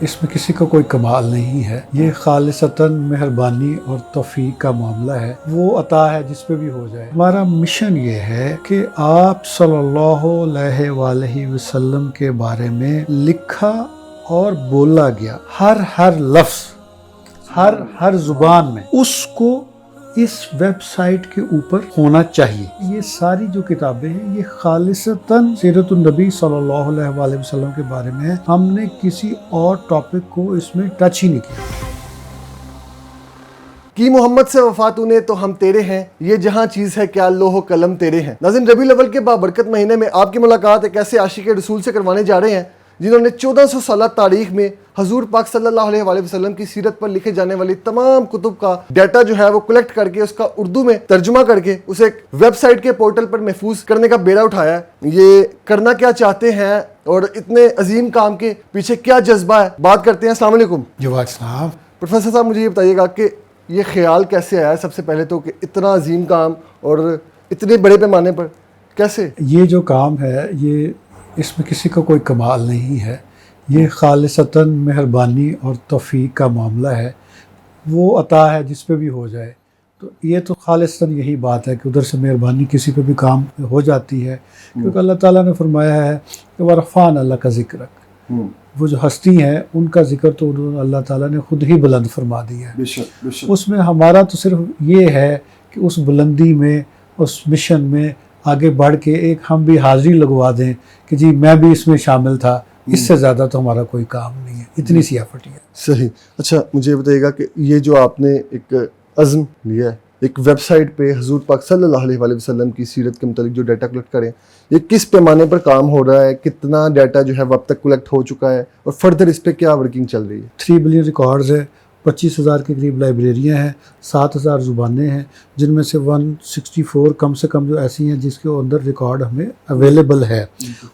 اس میں کسی کا کوئی کمال نہیں ہے، یہ خالصتاً مہربانی اور توفیق کا معاملہ ہے، وہ عطا ہے جس پہ بھی ہو جائے۔ ہمارا مشن یہ ہے کہ آپ صلی اللہ علیہ وآلہ وسلم کے بارے میں لکھا اور بولا گیا ہر لفظ ہر زبان میں اس کو اس ویب سائٹ کے اوپر ہونا چاہیے۔ یہ ساری جو کتابیں ہیں یہ خالصتاً سیرت النبی صلی اللہ علیہ وآلہ وسلم کے بارے میں ہے، ہم نے کسی اور ٹاپک کو اس میں ٹچ ہی نہیں کیا۔ کی محمد سے وفات انہیں تو ہم تیرے ہیں، یہ جہاں چیز ہے کیا لوح و قلم تیرے ہیں۔ ناظرین، ربیع الاول کے بابرکت مہینے میں آپ کی ملاقات ایک ایسے عاشق رسول سے کروانے جا رہے ہیں جنہوں نے 1400 سالہ تاریخ میں حضور پاک صلی اللہ علیہ وآلہ وسلم کی سیرت پر لکھے جانے والی تمام کتب کا ڈیٹا جو ہے وہ کلیکٹ کر کے اس کا اردو میں ترجمہ کر کے اسے ایک ویب سائٹ کے پورٹل پر محفوظ کرنے کا بیڑا اٹھایا ہے۔ یہ کرنا کیا چاہتے ہیں اور اتنے عظیم کام کے پیچھے کیا جذبہ ہے، بات کرتے ہیں۔ السلام علیکم جواد صاحب، پروفیسر صاحب، مجھے یہ بتائیے گا کہ یہ خیال کیسے آیا سب سے پہلے تو، کہ اتنا عظیم کام اور اتنے بڑے پیمانے پر کیسے؟ یہ جو کام ہے یہ اس میں کسی کا کوئی کمال نہیں ہے، یہ خالصتاً مہربانی اور توفیق کا معاملہ ہے، وہ عطا ہے جس پہ بھی ہو جائے۔ تو یہ تو خالصتاً یہی بات ہے کہ ادھر سے مہربانی کسی پہ بھی کام ہو جاتی ہے، کیونکہ اللہ تعالیٰ نے فرمایا ہے کہ وَرَفَعْنَا لَكَ ذِكْرَكَ، وہ جو ہستی ہیں ان کا ذکر تو اللہ تعالیٰ نے خود ہی بلند فرما دیا ہے۔ اس میں ہمارا تو صرف یہ ہے کہ اس بلندی میں، اس مشن میں آگے بڑھ کے ایک ہم بھی حاضری لگوا دیں کہ جی میں بھی اس میں شامل تھا، اس سے زیادہ تو ہمارا کوئی کام نہیں ہے، اتنی سی ایفرٹ ہے۔ صحیح۔ اچھا، مجھے بتائیے گا کہ یہ جو آپ نے ایک عزم لیا ہے ایک ویب سائٹ پہ حضور پاک صلی اللہ علیہ وآلہ وسلم کی سیرت کے متعلق جو ڈیٹا کلیکٹ کریں، یہ کس پیمانے پر کام ہو رہا ہے، کتنا ڈیٹا جو ہے وہ اب تک کلیکٹ ہو چکا ہے اور فردر اس پہ کیا ورکنگ چل رہی ہے؟ 3 بلین ریکارڈز ہے، 25,000 کے قریب لائبریریاں ہیں، 7,000 زبانیں ہیں، جن میں سے 164 کم سے کم جو ایسی ہیں جس کے اندر ریکارڈ ہمیں اویلیبل ہے،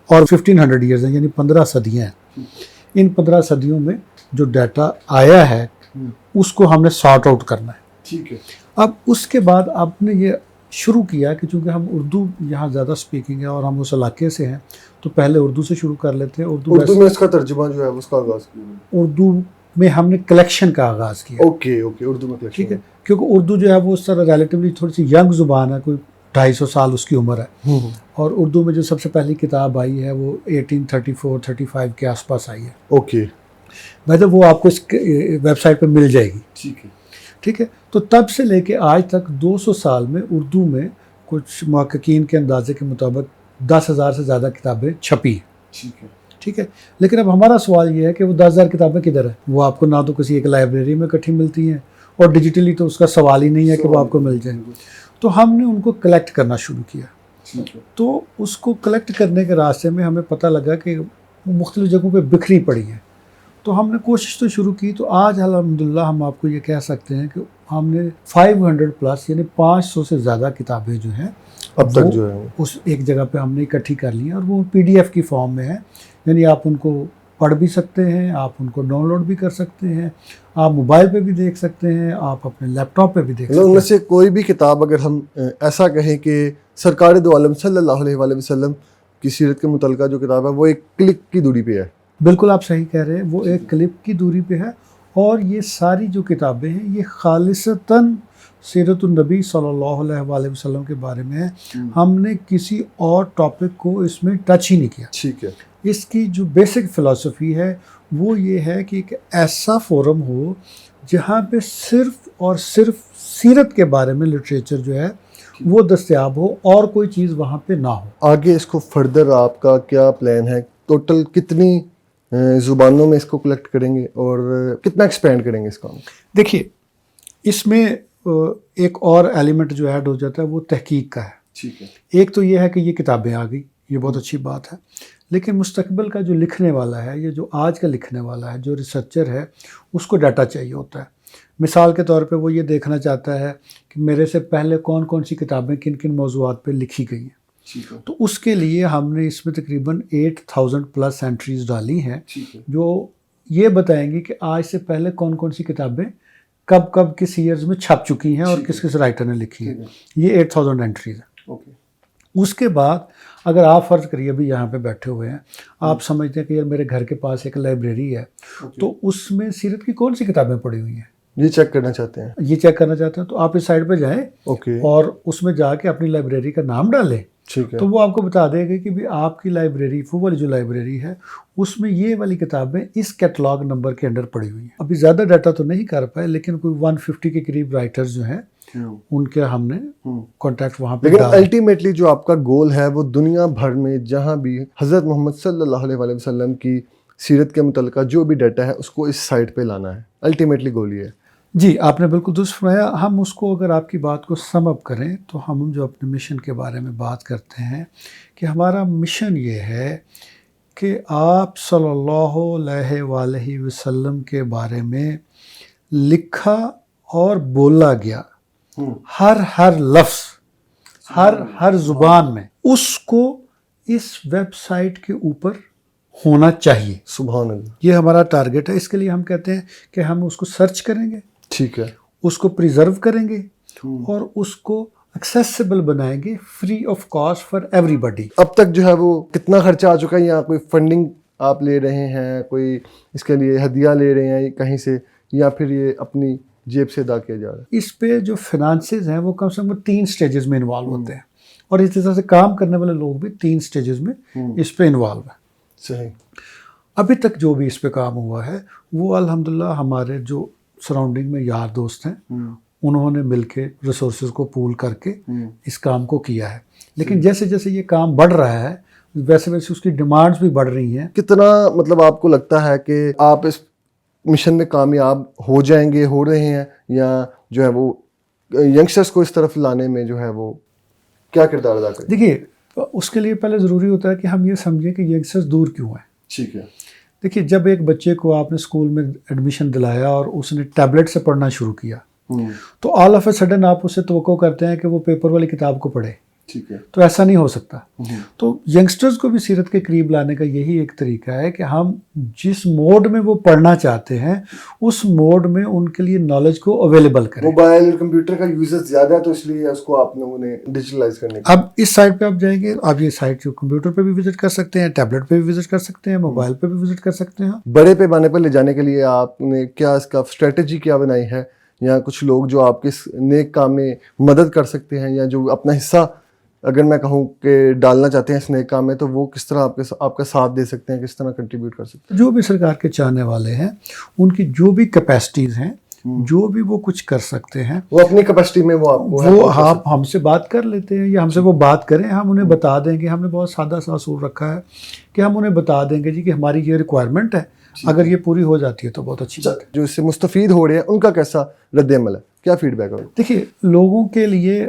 اور 1500 ایئرز ہیں، یعنی 15 صدیاں ہیں۔ ان 15 صدیوں میں جو ڈیٹا آیا ہے اس کو ہم نے سارٹ آؤٹ کرنا ہے۔ ٹھیک ہے۔ اب اس کے بعد آپ نے یہ شروع کیا کہ چونکہ ہم اردو یہاں زیادہ سپیکنگ ہے اور ہم اس علاقے سے ہیں تو پہلے اردو سے شروع کر لیتے ہیں۔ اردو میں اس کا ترجمہ جو ہے اس کا آغاز کیا، اردو میں ہم نے کلیکشن کا آغاز کیا۔ اوکے، اردو میں کلیکشن، ٹھیک ہے، کیونکہ اردو جو ہے وہ اس طرح ریلیٹیولی تھوڑی سی ینگ زبان ہے، کوئی 250 سال اس کی عمر ہے، اور اردو میں جو سب سے پہلی کتاب آئی ہے وہ 1834-35 کے آس پاس آئی ہے۔ اوکے، مطلب وہ آپ کو اس ویب سائٹ پہ مل جائے گی۔ ٹھیک ہے، ٹھیک ہے، تو تب سے لے کے آج تک 200 سال میں اردو میں کچھ محققین کے اندازے کے مطابق 10,000 سے زیادہ کتابیں چھپی ہیں۔ ٹھیک ہے، ٹھیک ہے، لیکن اب ہمارا سوال یہ ہے کہ وہ 10,000 کتابیں کدھر ہیں؟ وہ آپ کو نہ تو کسی ایک لائبریری میں اکٹھی ملتی ہیں، اور ڈیجیٹلی تو اس کا سوال ہی نہیں ہے کہ وہ آپ کو مل جائیں۔ تو ہم نے ان کو کلیکٹ کرنا شروع کیا۔ تو اس کو کلیکٹ کرنے کے راستے میں ہمیں پتہ لگا کہ وہ مختلف جگہوں پہ بکھری پڑی ہیں، تو ہم نے کوشش تو شروع کی۔ تو آج الحمدللہ ہم آپ کو یہ کہہ سکتے ہیں کہ ہم نے 500 پلس یعنی 500 سے زیادہ کتابیں جو ہیں اب تک جو ہے اس ایک جگہ پہ ہم نے اکٹھی کر لی ہیں، اور وہ PDF کی فارم میں ہے، یعنی آپ ان کو پڑھ بھی سکتے ہیں، آپ ان کو ڈاؤن لوڈ بھی کر سکتے ہیں، آپ موبائل پہ بھی دیکھ سکتے ہیں، آپ اپنے لیپ ٹاپ پہ بھی دیکھ سکتے ہیں۔ ان میں سے کوئی بھی کتاب اگر ہم ایسا کہیں کہ سرکار دو عالم صلی اللہ علیہ وآلہ وسلم کی سیرت کے متعلقہ جو کتاب ہے وہ ایک کلک کی دوری پہ ہے؟ بالکل آپ صحیح کہہ رہے ہیں، وہ ایک کلپ کی دوری پہ ہے، اور یہ ساری جو کتابیں ہیں یہ خالصتاً سیرت النبی صلی اللہ علیہ وآلہ وسلم کے بارے میں ہے، ہم نے کسی اور ٹاپک کو اس میں ٹچ ہی نہیں کیا۔ ٹھیک ہے۔ اس کی جو بیسک فلسفی ہے وہ یہ ہے کہ ایک ایسا فورم ہو جہاں پہ صرف اور صرف سیرت کے بارے میں لٹریچر جو ہے وہ دستیاب ہو، اور کوئی چیز وہاں پہ نہ ہو۔ آگے اس کو فردر آپ کا کیا پلان ہے؟ ٹوٹل کتنی زبانوں میں اس کو کلیکٹ کریں گے اور کتنا ایکسپینڈ کریں گے اس کام؟ دیکھیے، اس میں ایک اور ایلیمنٹ جو ایڈ ہو جاتا ہے وہ تحقیق کا ہے۔ ٹھیک ہے۔ ایک تو یہ ہے کہ یہ کتابیں آ گئی، یہ بہت اچھی بات ہے، لیکن مستقبل کا جو لکھنے والا ہے، یہ جو آج کا لکھنے والا ہے، جو ریسرچر ہے، اس کو ڈیٹا چاہیے ہوتا ہے۔ مثال کے طور پہ وہ یہ دیکھنا چاہتا ہے کہ میرے سے پہلے کون کون سی کتابیں کن کن موضوعات پہ لکھی گئی ہیں۔ تو اس کے لیے ہم نے اس میں تقریباً 8,000 پلس انٹریز ڈالی ہیں، جو یہ بتائیں گی کہ آج سے پہلے کون کون سی کتابیں کب کب کس ایئرز میں چھپ چکی ہیں اور کس کس رائٹر نے لکھی ہیں۔ یہ 8,000 انٹریز ہیں۔ اس کے بعد اگر آپ فرض کریے ابھی یہاں پہ بیٹھے ہوئے ہیں، آپ سمجھتے ہیں کہ یار میرے گھر کے پاس ایک لائبریری ہے، تو اس میں سیرت کی کون سی کتابیں پڑھی ہوئی ہیں، یہ چیک کرنا چاہتے ہیں. یہ چیک کرنا چاہتے ہیں، تو آپ اس سائٹ پہ جائیں اوکے اور اس میں جا کے اپنی لائبریری کا نام ڈالیں، ٹھیک ہے. تو وہ آپ کو بتا دے گا کہ بھی آپ کی لائبریری، وہ والی جو لائبریری ہے اس میں یہ والی کتابیں اس کیٹلاگ نمبر کے انڈر پڑی ہوئی ہیں. ابھی زیادہ ڈیٹا تو نہیں کر پائے، لیکن کوئی 150 کے قریب رائٹرز جو ہیں ان کے ہم نے کانٹیکٹ وہاں پہ لیکن ڈالا. الٹیمیٹلی جو آپ کا گول ہے وہ دنیا بھر میں جہاں بھی حضرت محمد صلی اللہ علیہ وآلہ وسلم کی سیرت کے متعلقہ جو بھی ڈیٹا ہے اس کو اس سائٹ پہ لانا ہے. الٹیمیٹلی گول یہ ہے. جی آپ نے بالکل درست فرمایا. ہم اس کو اگر آپ کی بات کو سم اپ کریں تو ہم جو اپنے مشن کے بارے میں بات کرتے ہیں کہ ہمارا مشن یہ ہے کہ آپ صلی اللہ علیہ وآلہ وسلم کے بارے میں لکھا اور بولا گیا ہر لفظ، ہر زبان میں، اس کو اس ویب سائٹ کے اوپر ہونا چاہیے. سبحان اللہ. یہ ہمارا ٹارگیٹ ہے. اس کے لیے ہم کہتے ہیں کہ ہم اس کو سرچ کریں گے، ٹھیک ہے. اس کو پریزرو کریں گے اور اس کو ایکسیسیبل بنائیں گے free of cost for everybody. اب تک جو ہے وہ کتنا خرچہ آ چکا ہے، یا کوئی فنڈنگ آپ لے رہے ہیں، کوئی اس کے لیے ہدیہ لے رہے ہیں کہیں سے، یا پھر یہ اپنی جیب سے ادا کیا جا رہا ہے؟ اس پہ جو فنانسز ہیں وہ کم سے کم 3 سٹیجز میں انوالو ہوتے ہیں، اور اس طرح سے کام کرنے والے لوگ بھی 3 سٹیجز میں اس پہ انوالو ہیں. صحیح. ابھی تک جو بھی اس پہ کام ہوا ہے وہ الحمدللہ ہمارے جو سراؤنڈنگ میں یار دوست ہیں انہوں نے مل کے ریسورسز کو پول کر کے اس کام کو کیا ہے. لیکن جیسے جیسے یہ کام بڑھ رہا ہے ویسے ویسے اس کی ڈیمانڈز بھی بڑھ رہی ہیں. کتنا مطلب آپ کو لگتا ہے کہ آپ اس مشن میں کامیاب ہو جائیں گے، ہو رہے ہیں، یا جو ہے وہ ینگسٹرز کو اس طرف لانے میں جو ہے وہ کیا کردار ادا کریں؟ دیکھیے اس کے لیے پہلے ضروری ہوتا ہے کہ ہم یہ سمجھیں کہ ینگسٹرز دور کیوں ہیں. ٹھیک ہے. دیکھیے جب ایک بچے کو آپ نے اسکول میں ایڈمیشن دلایا اور اس نے ٹیبلٹ سے پڑھنا شروع کیا تو آل آف اے سڈن آپ اس سے توقع کرتے ہیں کہ وہ پیپر والی کتاب کو پڑھے. ٹھیک ہے. تو ایسا نہیں ہو سکتا. تو ینگسٹرز کو بھی سیرت کے قریب لانے کا یہی ایک طریقہ ہے کہ ہم جس موڈ میں وہ پڑھنا چاہتے ہیں اس موڈ میں ان کے لیے نالج کو اویلیبل کریں. موبائل کمپیوٹر کا یوزر زیادہ ہے تو اس لیے اس کو آپ لوگوں نے ڈیجیٹلائز کرنے کا. اب اس سائٹ پہ آپ جائیں گے، آپ یہ سائٹ جو کمپیوٹر پہ بھی وزٹ کر سکتے ہیں، ٹیبلٹ پہ بھی وزٹ کر سکتے ہیں، موبائل پہ بھی وزٹ کر سکتے ہیں. بڑے پیمانے پر لے جانے کے لیے آپ نے کیا اس کا اسٹریٹجی کیا بنائی ہے، یا کچھ لوگ جو آپ کے اس نیک کام میں مدد کر سکتے ہیں، یا جو اپنا حصہ اگر میں کہوں کہ ڈالنا چاہتے ہیں اس نیک کام میں، تو وہ کس طرح آپ کا ساتھ دے سکتے ہیں، کس طرح کنٹریبیوٹ کر سکتے ہیں؟ جو بھی سرکار کے چاہنے والے ہیں ان کی جو بھی کیپیسٹیز ہیں، جو بھی وہ کچھ کر سکتے ہیں، وہ اپنی کیپیسٹی میں وہ آپ ہم سے بات کر لیتے ہیں، یا ہم سے وہ بات کریں، ہم انہیں بتا دیں گے. ہم نے بہت سادہ سا اصول رکھا ہے کہ ہم انہیں بتا دیں گے جی کہ ہماری یہ ریکوائرمنٹ ہے، اگر یہ پوری ہو جاتی ہے تو بہت اچھی بات ہے. جو اس سے مستفید ہو رہے ہیں ان کا کیسا رد عمل ہے، کیا فیڈ بیک ہے؟ دیکھیے لوگوں کے لیے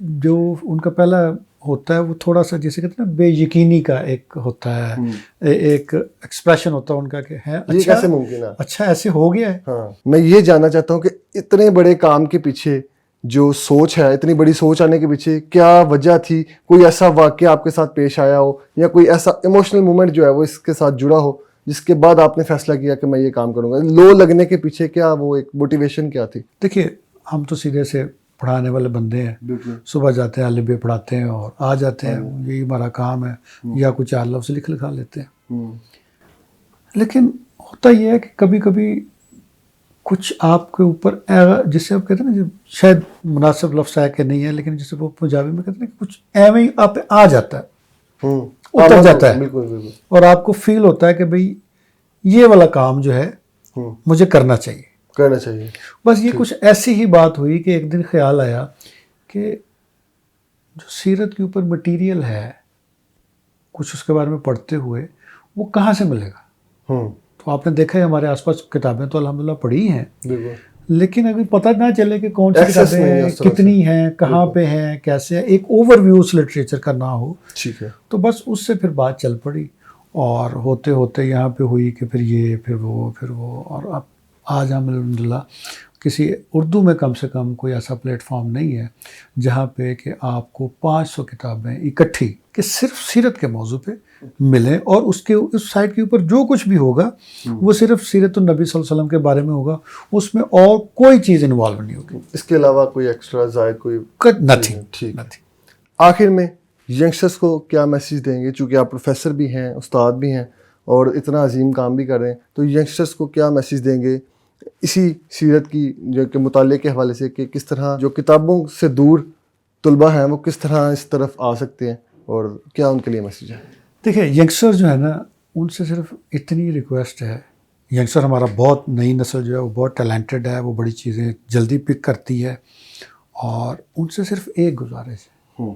جو ان کا پہلا ہوتا ہے وہ تھوڑا سا جیسے کہتے ہیں نا بے یقینی کا ایک ہوتا ہے، ایک ایکسپریشن ہوتا ہے ان کا کہ ہے یہ کیسے ممکن ہے، اچھا ایسے ہو گیا ہے. ہاں میں یہ جاننا چاہتا ہوں کہ اتنے بڑے کام کے پیچھے جو سوچ ہے، اتنی بڑی سوچ آنے کے پیچھے کیا وجہ تھی؟ کوئی ایسا واقعہ آپ کے ساتھ پیش آیا ہو، یا کوئی ایسا ایموشنل مومنٹ جو ہے وہ اس کے ساتھ جڑا ہو جس کے بعد آپ نے فیصلہ کیا کہ میں یہ کام کروں گا؟ لو لگنے کے پیچھے کیا وہ ایک موٹیویشن کیا تھی؟ دیکھیے ہم تو سیدھے سے پڑھانے والے بندے ہیں، صبح جاتے ہیں الف ب پڑھاتے ہیں اور آ جاتے ہیں، یہی ہمارا کام ہے، یا کچھ 4 لفظ لکھا لیتے ہیں. لیکن ہوتا یہ ہے کہ کبھی کبھی کچھ آپ کے اوپر جسے آپ کہتے ہیں نا، شاید مناسب لفظ ہے کہ نہیں ہے، لیکن جسے وہ پنجابی میں کہتے ہیں کہ کچھ ایویں ہی آپ آ جاتا ہے، اتر جاتا ہے، اور آپ کو فیل ہوتا ہے کہ بھئی یہ والا کام جو ہے مجھے کرنا چاہیے. بس یہ کچھ ایسی ہی بات ہوئی کہ ایک دن خیال آیا کہ جو سیرت کے اوپر مٹیریل ہے کچھ اس کے بارے میں پڑھتے ہوئے وہ کہاں سے ملے گا. تو آپ نے دیکھا ہے ہمارے آس پاس کتابیں تو الحمدللہ پڑھی ہیں، لیکن اگر پتہ نہ چلے کہ کون سی کتابیں ہیں، کتنی ہیں، کہاں پہ ہیں، کیسے ہیں، ایک اوور ویو اس لٹریچر کا نہ ہو، تو بس اس سے پھر بات چل پڑی، اور ہوتے ہوتے یہاں پہ ہوئی کہ پھر یہ پھر وہ اور اب آج ہم الحمدللہ کسی اردو میں کم سے کم کوئی ایسا پلیٹ فارم نہیں ہے جہاں پہ کہ آپ کو 500 کتابیں اکٹھی کہ صرف سیرت کے موضوع پہ ملیں، اور اس سائٹ کے اوپر جو کچھ بھی ہوگا وہ صرف سیرت النبی صلی اللہ علیہ وسلم کے بارے میں ہوگا، اس میں اور کوئی چیز انوالو نہیں ہوگی، اس کے علاوہ کوئی ایکسٹرا زائد کوئی نتھنگ. آخر میں ینگسٹرس کو کیا میسیج دیں گے؟ چونکہ آپ پروفیسر بھی ہیں، استاد بھی ہیں اور اتنا عظیم کام بھی کر رہے ہیں، تو ینگسٹرس کو کیا میسیج دیں گے اسی سیرت کی جو کہ مطالعے کے حوالے سے، کہ کس طرح جو کتابوں سے دور طلباء ہیں وہ کس طرح اس طرف آ سکتے ہیں، اور کیا ان کے لیے میسیج ہے؟ دیکھیں ینگسٹر جو ہے نا، ان سے صرف اتنی ریکویسٹ ہے. ینگسٹر ہمارا بہت نئی نسل جو ہے وہ بہت ٹیلنٹڈ ہے، وہ بڑی چیزیں جلدی پک کرتی ہے، اور ان سے صرف ایک گزارش ہے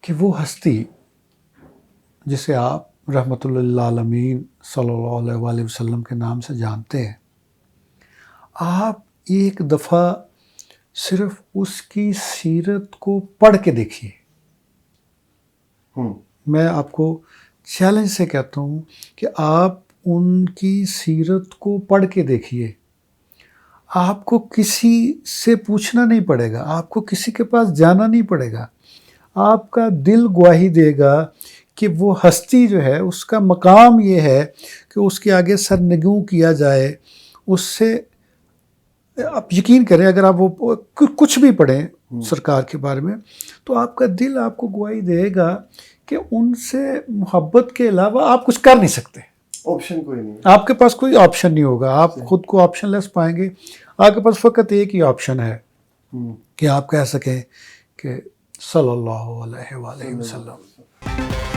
کہ وہ ہستی جسے آپ رحمۃ اللہ عالمین صلی اللہ علیہ وآلہ وسلم کے نام سے جانتے ہیں، آپ ایک دفعہ صرف اس کی سیرت کو پڑھ کے دیکھیے. میں آپ کو چیلنج سے کہتا ہوں کہ آپ ان کی سیرت کو پڑھ کے دیکھیے. آپ کو کسی سے پوچھنا نہیں پڑے گا، آپ کو کسی کے پاس جانا نہیں پڑے گا. آپ کا دل گواہی دے گا کہ وہ ہستی جو ہے اس کا مقام یہ ہے کہ اس کے آگے سرنگوں کیا جائے. اس سے آپ یقین کریں، اگر آپ وہ کچھ بھی پڑھیں سرکار کے بارے میں، تو آپ کا دل آپ کو گواہی دے گا کہ ان سے محبت کے علاوہ آپ کچھ کر نہیں سکتے. آپشن کوئی نہیں، آپ کے پاس کوئی آپشن نہیں ہوگا، آپ خود کو آپشن لیس پائیں گے. آپ کے پاس فقط ایک ہی آپشن ہے کہ آپ کہہ سکیں کہ صلی اللہ علیہ وآلہ وسلم.